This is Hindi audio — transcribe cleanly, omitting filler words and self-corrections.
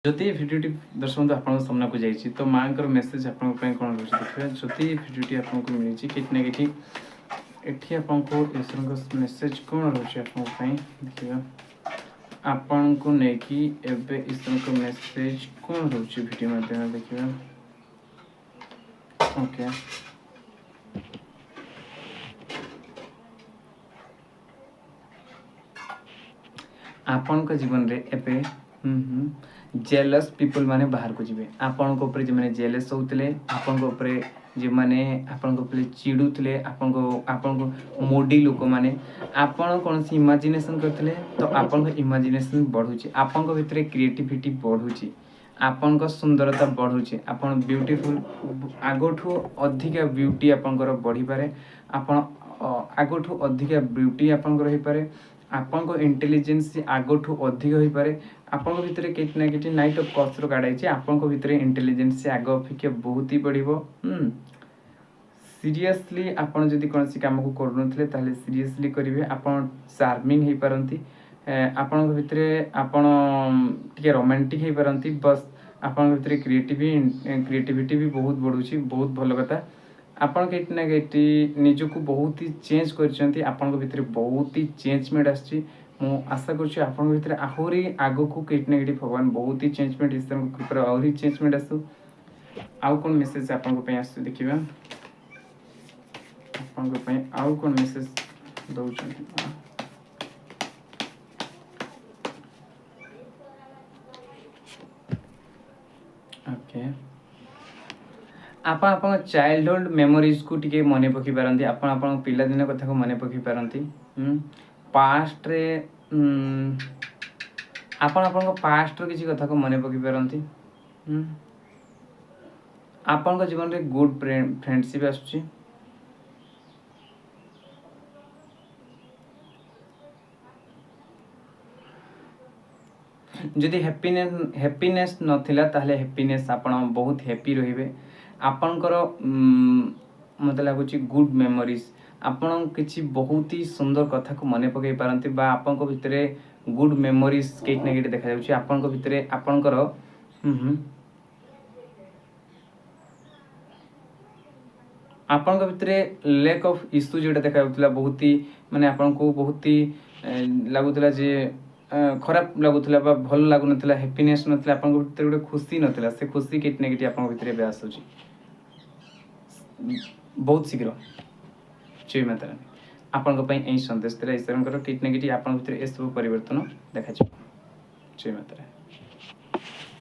जदि भिडियोटी दर्शक आप सामना को जाइए तो माँ मेसेज आपण कौन रोचे देखिए जदि भिडियोटी आपको मिली किना कि एठी आपको ईश्वर मेसेज कौन रोचे देखिए आपण को लेकिन एवं ईश्वर मेसेज कौन रोचे भिडियो माध्यम देखिए ओके आपण जीवन रे एबे जेलस पीपल माने बाहर को जीवे आपण को ऊपर जे माने जेलस होतले आपण को ऊपर जे माने आपण को ऊपर चिडुतले आपण को मोडी लोक माने आपण कोन सी इमेजिनेशन करथले तो आपण को इमेजिनेशन बढ़ुची आपण को भितरे क्रिएटिविटी बढ़ुची आपण को सुंदरता बढ़ुची आपण ब्यूटीफुल आगोठू अधिक ब्यूटी आपण को बढ़ी पारे आपण आगोठू अधिक ब्यूटी आपण को रही पारे आपण को इंटेलिजेंस आगोठू अधिक हो पारे आपण को भितरे कितना कि नाइट ऑफ कॉस्ट काढ़ाई आपण को भितरे इंटेलिजेंस आग अपेक्षा बहुत ही बढ़िबो सीरियसली आपण जदि कोनसी काम को करनुथले ताले सीरियसली करिवे आपण चार्मिंग हे पारंती आपण को भितरे आपण टिके रोमांटिक हे पारंती बस आपण भितरे क्रिएटिविटी भी बहुत बढ़ुची बहुत भलो कथा आपण केटना केटी निजको बहुत ही चेंज करछंती आपण को भितरे बहुत ही चेंजमेंट आछि मु आशा करछि आपण भितरे आहुरी आगो को केटना केटी भगवान बहुत ही चेंजमेंट ईश्वर को कृपा आहुरी चेंजमेंट आसु आउ कोन मेसेज आपण को पय आसु देखिबा आपण को पय आउ कोन मेसेज दउछंती ओके आपण चाइल्डहुड मेमोरीज को टिके मने पकी पारंती आपण पिला दिन कथा को मने पकी पारंती पास्ट रे आपण पास्ट रो किसी कथा को मने पकी पारंती आपण जीवन रे गुड फ्रेंडशिप आसुची जदि हैप्पीनेस नथिला ताहले हैप्पीनेस आपण बहुत हैप्पी रहिबे आपणकर मत लगुच गुड मेमोरीज आपण किसी बहुत ही सुंदर कथा को मने पकई पारंती बा आपण को भितरे गुड मेमोरीज केक नेगेट देखा जाउची आपण को भितरे आपणकर आपण को भितरे लैक ऑफ इश्यू जेटा देखा जाउतला बहुत ही माने आपण को बहुत ही लागुतला जे खराब लगुला बा भल लागु नथिला हैप्पीनेस नथिला आपन भितर गोटे खुशी नथिला से खुशी कितने किटी आपन भितर बे आसुची बहुत शीघ्र जय माता रानी आपन को पई एई संदेश तेरा ईश्वरन कितने किटी आपन भितर ए सब परिवर्तन देखा जय माता रानी।